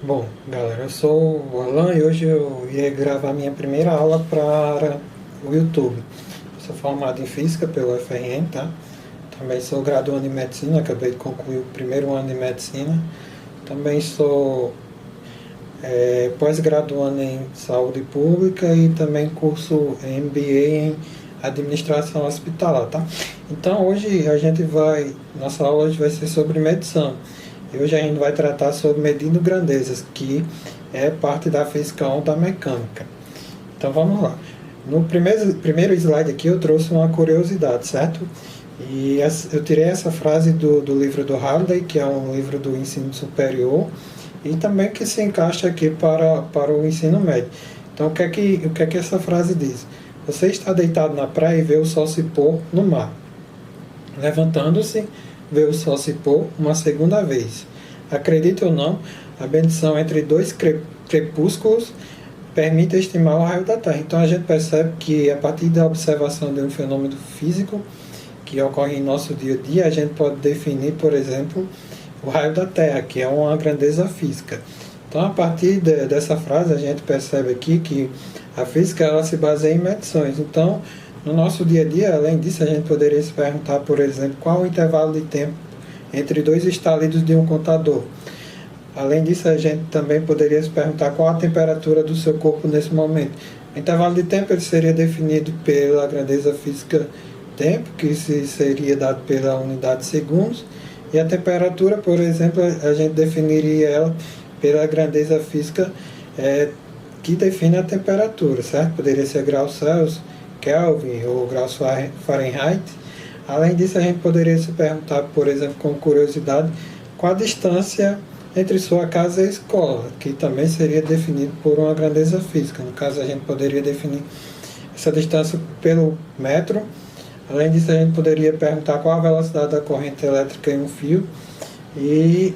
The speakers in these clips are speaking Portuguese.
Bom, galera, eu sou o Alan e hoje eu irei gravar minha primeira aula para o YouTube. Eu sou formado em Física pelo FRN, tá? Também sou graduando em Medicina, acabei de concluir o primeiro ano de Medicina. Também sou pós-graduando em Saúde Pública e também curso MBA em Administração Hospitalar, tá? Então hoje nossa aula hoje vai ser sobre medição. E hoje a gente vai tratar sobre medindo grandezas, que é parte da física 1 da mecânica. Então vamos lá. No primeiro slide aqui eu trouxe uma curiosidade, certo? Eu tirei essa frase do livro do Halliday, que é um livro do ensino superior, e também que se encaixa aqui para o ensino médio. Então o que é que essa frase diz? Você está deitado na praia e vê o sol se pôr no mar. Levantando-se, vê o sol se pôr uma segunda vez. Acredite ou não, a medição entre dois crepúsculos permite estimar o raio da Terra. Então a gente percebe que a partir da observação de um fenômeno físico que ocorre em nosso dia a dia, a gente pode definir, por exemplo, o raio da Terra, que é uma grandeza física. Então a partir dessa frase a gente percebe aqui que a física ela se baseia em medições. Então no nosso dia a dia, além disso, a gente poderia se perguntar, por exemplo, qual o intervalo de tempo entre dois estalidos de um contador. Além disso, a gente também poderia se perguntar qual a temperatura do seu corpo nesse momento. O intervalo de tempo ele seria definido pela grandeza física tempo, que seria dado pela unidade de segundos, e a temperatura, por exemplo, a gente definiria ela pela grandeza física que define a temperatura, certo? Poderia ser graus Celsius, Kelvin ou graus Fahrenheit. Além disso, a gente poderia se perguntar, por exemplo, com curiosidade, qual a distância entre sua casa e a escola, que também seria definido por uma grandeza física. No caso, a gente poderia definir essa distância pelo metro. Além disso, a gente poderia perguntar qual a velocidade da corrente elétrica em um fio. E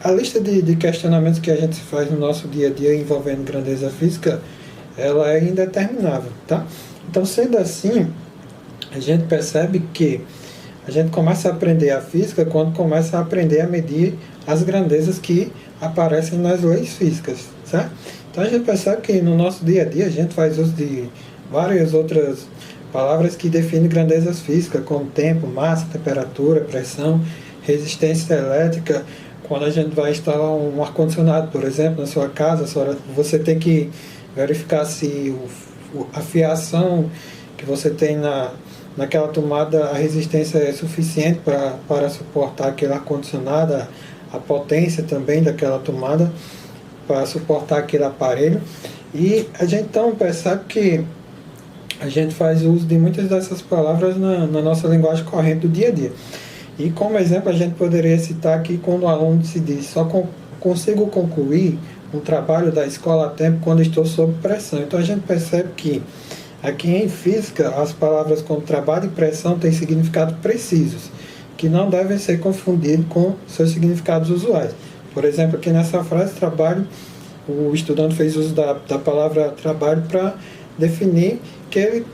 a lista de questionamentos que a gente faz no nosso dia a dia envolvendo grandeza física, ela é indeterminável, tá? Então, sendo assim, a gente percebe que a gente começa a aprender a física quando começa a aprender a medir as grandezas que aparecem nas leis físicas, certo? Então a gente percebe que no nosso dia a dia a gente faz uso de várias outras palavras que definem grandezas físicas, como tempo, massa, temperatura, pressão, resistência elétrica. Quando a gente vai instalar um ar-condicionado, por exemplo, na sua casa, você tem que verificar se a fiação que você tem naquela tomada, a resistência é suficiente para suportar aquele ar-condicionado, a potência também daquela tomada para suportar aquele aparelho. E a gente então percebe que a gente faz uso de muitas dessas palavras na nossa linguagem corrente do dia a dia. E como exemplo a gente poderia citar aqui quando o aluno se diz: só consigo concluir um trabalho da escola a tempo quando estou sob pressão. Então a gente percebe que aqui em física as palavras como trabalho e pressão têm significados precisos, que não devem ser confundidos com seus significados usuais. Por exemplo, aqui nessa frase trabalho, o estudante fez uso da palavra trabalho para definir que ele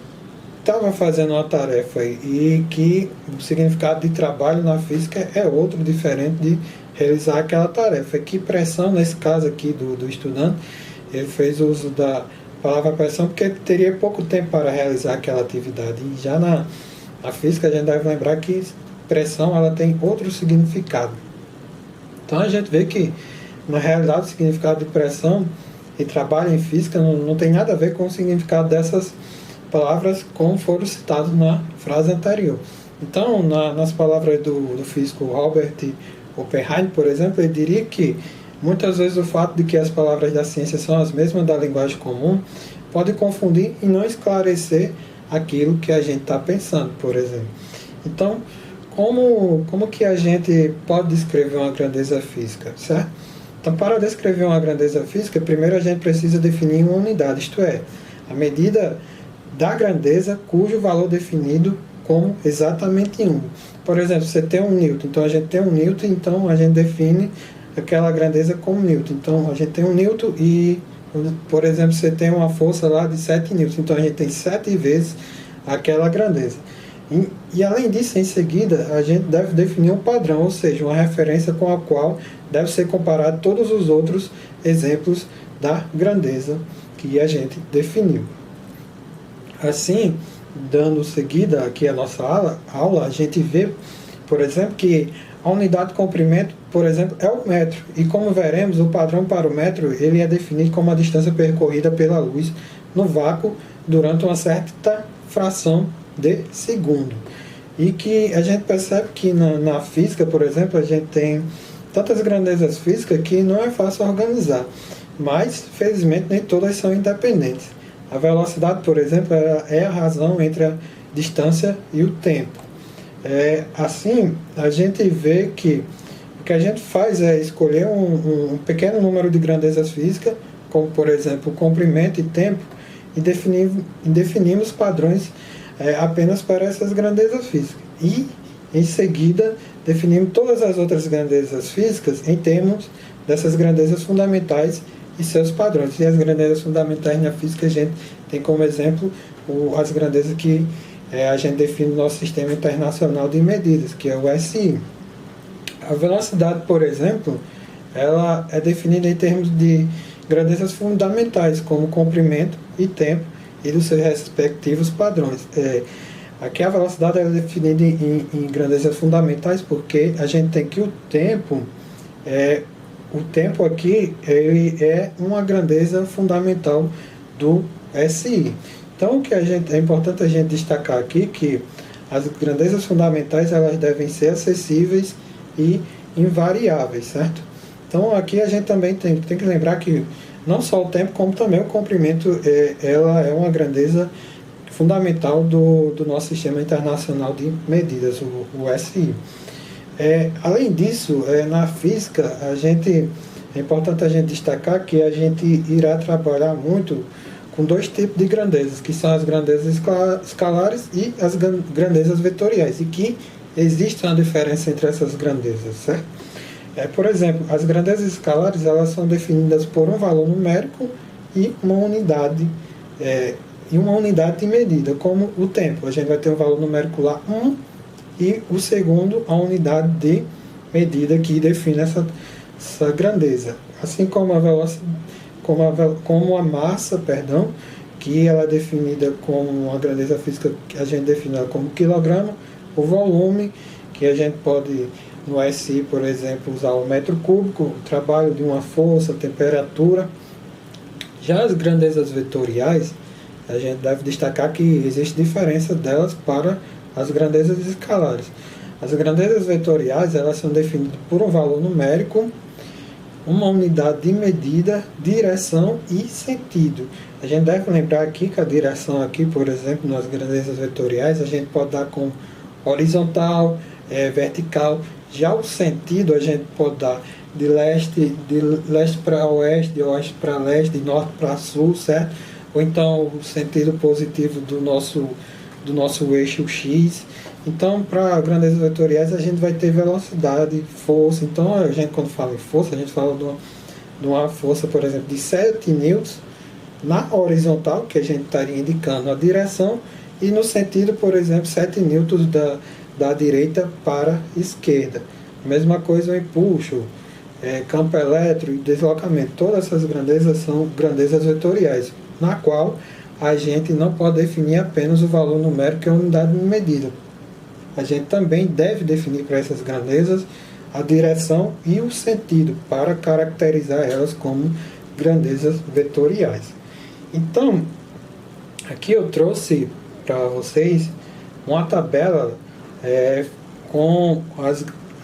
estava fazendo uma tarefa e que o significado de trabalho na física é outro, diferente de realizar aquela tarefa. Que pressão, nesse caso aqui do estudante, ele fez uso da palavra pressão porque ele teria pouco tempo para realizar aquela atividade. E já na física a gente deve lembrar que pressão ela tem outro significado. Então a gente vê que, na realidade, o significado de pressão e trabalho em física não tem nada a ver com o significado dessas palavras como foram citadas na frase anterior. Então, nas palavras do físico Robert Oppenheim, por exemplo, ele diria que muitas vezes o fato de que as palavras da ciência são as mesmas da linguagem comum pode confundir e não esclarecer aquilo que a gente está pensando, por exemplo. Então, como que a gente pode descrever uma grandeza física, certo? Então, para descrever uma grandeza física, primeiro a gente precisa definir uma unidade, isto é, a medida da grandeza cujo valor definido como exatamente 1. Por exemplo, você tem um newton, então a gente tem um newton, então a gente define aquela grandeza como newton. Então a gente tem um newton e, por exemplo, você tem uma força lá de 7 newtons, então a gente tem 7 vezes aquela grandeza. E além disso, em seguida, a gente deve definir um padrão, ou seja, uma referência com a qual deve ser comparado todos os outros exemplos da grandeza que a gente definiu. Assim, dando seguida aqui a nossa aula, a gente vê, por exemplo, que a unidade de comprimento, por exemplo, é o metro. E como veremos, o padrão para o metro ele é definido como a distância percorrida pela luz no vácuo durante uma certa fração de segundo. E que a gente percebe que na física, por exemplo, a gente tem tantas grandezas físicas que não é fácil organizar. Mas, felizmente, nem todas são independentes. A velocidade, por exemplo, é a razão entre a distância e o tempo. Assim, a gente vê que o que a gente faz é escolher um pequeno número de grandezas físicas, como, por exemplo, comprimento e tempo, e definimos padrões apenas para essas grandezas físicas. E, em seguida, definimos todas as outras grandezas físicas em termos dessas grandezas fundamentais e seus padrões. E as grandezas fundamentais na física a gente tem como exemplo as grandezas que a gente define no nosso Sistema Internacional de Medidas, que é o SI. A velocidade, por exemplo, ela é definida em termos de grandezas fundamentais, como comprimento e tempo, e dos seus respectivos padrões. Aqui a velocidade é definida em grandezas fundamentais, porque a gente tem que o tempo aqui ele é uma grandeza fundamental do SI. Então, é importante a gente destacar aqui que as grandezas fundamentais elas devem ser acessíveis e invariáveis, certo? Então, aqui a gente também tem que lembrar que não só o tempo, como também o comprimento, ela é uma grandeza fundamental do nosso Sistema Internacional de Medidas, o SI. Além disso, na física, é importante a gente destacar que a gente irá trabalhar muito com dois tipos de grandezas, que são as grandezas escalares e as grandezas vetoriais, e que existe uma diferença entre essas grandezas, certo? Por exemplo, as grandezas escalares elas são definidas por um valor numérico e uma unidade de medida, como o tempo. A gente vai ter um valor numérico lá 1 e o segundo a unidade de medida que define essa grandeza. Assim como a massa, que ela é definida como uma grandeza física que a gente define como quilograma, o volume, que a gente pode, no SI, por exemplo, usar o metro cúbico, o trabalho de uma força, temperatura. Já as grandezas vetoriais, a gente deve destacar que existe diferença delas para as grandezas escalares. As grandezas vetoriais, elas são definidas por um valor numérico, uma unidade de medida, direção e sentido. A gente deve lembrar aqui que a direção aqui, por exemplo, nas grandezas vetoriais, a gente pode dar com horizontal, vertical. Já o sentido a gente pode dar de leste para oeste, de oeste para leste, de norte para sul, certo? Ou então o sentido positivo do nosso eixo X. Então, para grandezas vetoriais, a gente vai ter velocidade, força. Então, a gente, quando fala em força, a gente fala de uma força, por exemplo, de 7 newtons na horizontal, que a gente estaria indicando a direção, e no sentido, por exemplo, 7 newtons da direita para a esquerda. Mesma coisa o empuxo, campo elétrico e deslocamento. Todas essas grandezas são grandezas vetoriais, na qual a gente não pode definir apenas o valor numérico que é a unidade de medida. A gente também deve definir para essas grandezas a direção e o sentido para caracterizar elas como grandezas vetoriais. Então, aqui eu trouxe para vocês uma tabela com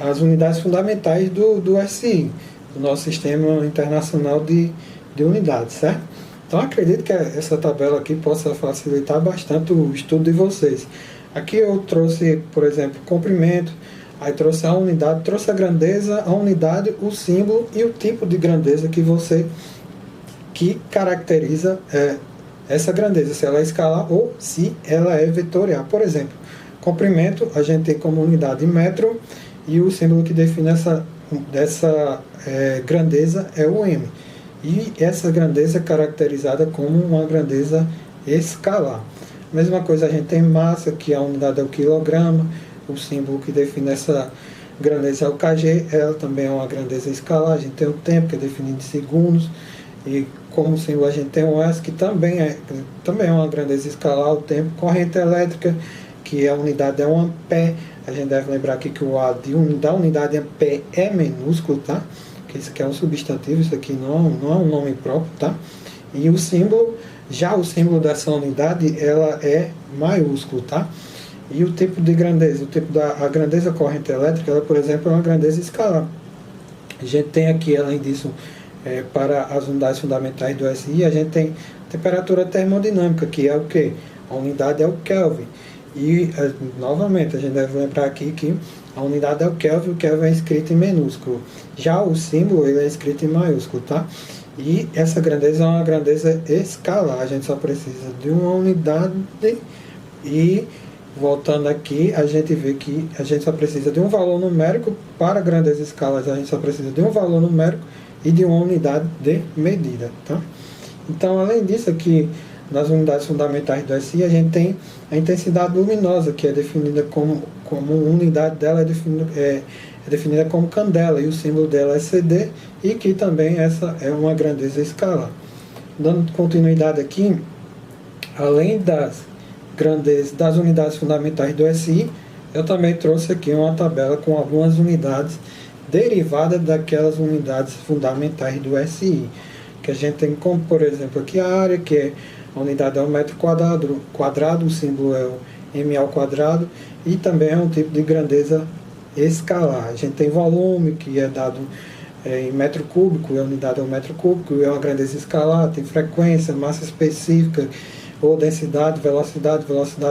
as unidades fundamentais do SI, do nosso Sistema Internacional de Unidades, certo? Então, acredito que essa tabela aqui possa facilitar bastante o estudo de vocês. Aqui eu trouxe, por exemplo, comprimento, aí trouxe a unidade, trouxe a grandeza, a unidade, o símbolo e o tipo de grandeza que caracteriza essa grandeza, se ela é escalar ou se ela é vetorial. Por exemplo, comprimento, a gente tem como unidade metro e o símbolo que define dessa grandeza é o m. E essa grandeza é caracterizada como uma grandeza escalar. Mesma coisa, a gente tem massa, que a unidade é o quilograma, o símbolo que define essa grandeza é o kg, ela também é uma grandeza escalar. A gente tem o tempo, que é definido em segundos, e como símbolo a gente tem o S, que também é uma grandeza escalar, o tempo. Corrente elétrica, que a unidade é um ampere. A gente deve lembrar aqui que o A da unidade ampere é minúsculo, tá? Que isso aqui é um substantivo, isso aqui não é um nome próprio, tá? E o símbolo, já o símbolo dessa unidade, ela é maiúsculo, tá? E o tipo de grandeza, a grandeza corrente elétrica, ela, por exemplo, é uma grandeza escalar. A gente tem aqui, além disso, para as unidades fundamentais do SI, a gente tem temperatura termodinâmica, que é o quê? A unidade é o Kelvin. E, novamente, a gente deve lembrar aqui que a unidade é o Kelvin é escrito em minúsculo. Já o símbolo, ele é escrito em maiúsculo, tá? E essa grandeza é uma grandeza escalar, a gente só precisa de uma unidade. E, voltando aqui, a gente vê que a gente só precisa de um valor numérico. Para grandezas escalares, a gente só precisa de um valor numérico e de uma unidade de medida, tá? Então, além disso, aqui nas unidades fundamentais do SI, a gente tem a intensidade luminosa, que é definida como unidade dela é definida como candela, e o símbolo dela é CD, e que também essa é uma grandeza escalar. Dando continuidade aqui, além das unidades fundamentais do SI, eu também trouxe aqui uma tabela com algumas unidades derivadas daquelas unidades fundamentais do SI, que a gente tem como, por exemplo, aqui a área, que é a unidade é o metro quadrado, o símbolo é o m ao quadrado, e também é um tipo de grandeza escalar. A gente tem volume, que é dado em metro cúbico, a unidade é o metro cúbico, é uma grandeza escalar. Tem frequência, massa específica, ou densidade, velocidade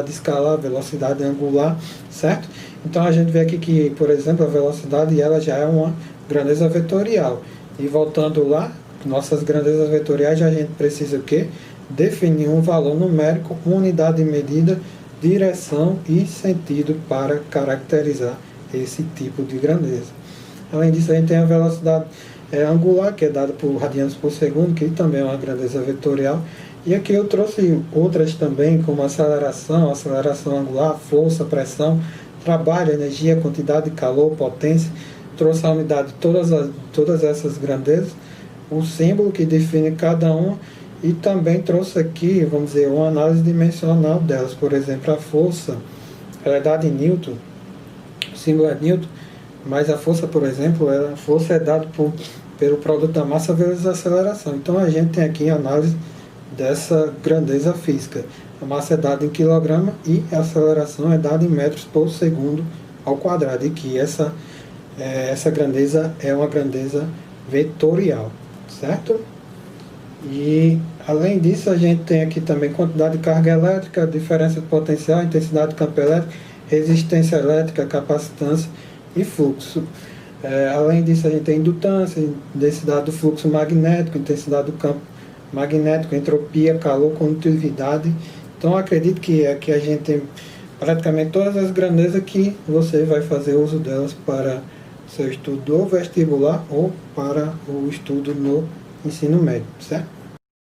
escalar, velocidade angular, certo? Então a gente vê aqui que, por exemplo, a velocidade ela já é uma grandeza vetorial. E voltando lá, nossas grandezas vetoriais, a gente precisa o quê? Definir um valor numérico, uma unidade de medida, direção e sentido para caracterizar esse tipo de grandeza. Além disso, a gente tem a velocidade angular, que é dada por radianos por segundo, que também é uma grandeza vetorial. E aqui eu trouxe outras também, como aceleração angular, força, pressão, trabalho, energia, quantidade de calor, potência. Trouxe a unidade de todas essas grandezas, o símbolo que define cada uma, e também trouxe aqui, vamos dizer, uma análise dimensional delas. Por exemplo, a força, ela é dada em Newton, o símbolo é Newton, mas a força, por exemplo, a força é dada pelo produto da massa vezes a aceleração. Então a gente tem aqui a análise dessa grandeza física. A massa é dada em quilograma e a aceleração é dada em metros por segundo ao quadrado, e que essa grandeza é uma grandeza vetorial, certo? E além disso, a gente tem aqui também quantidade de carga elétrica, diferença de potencial, intensidade de campo elétrico, resistência elétrica, capacitância e fluxo. Além disso, a gente tem indutância, densidade do fluxo magnético, intensidade do campo magnético, entropia, calor, condutividade. Então, acredito que aqui a gente tem praticamente todas as grandezas que você vai fazer uso delas para seu estudo do vestibular ou para o estudo no ensino médio, certo?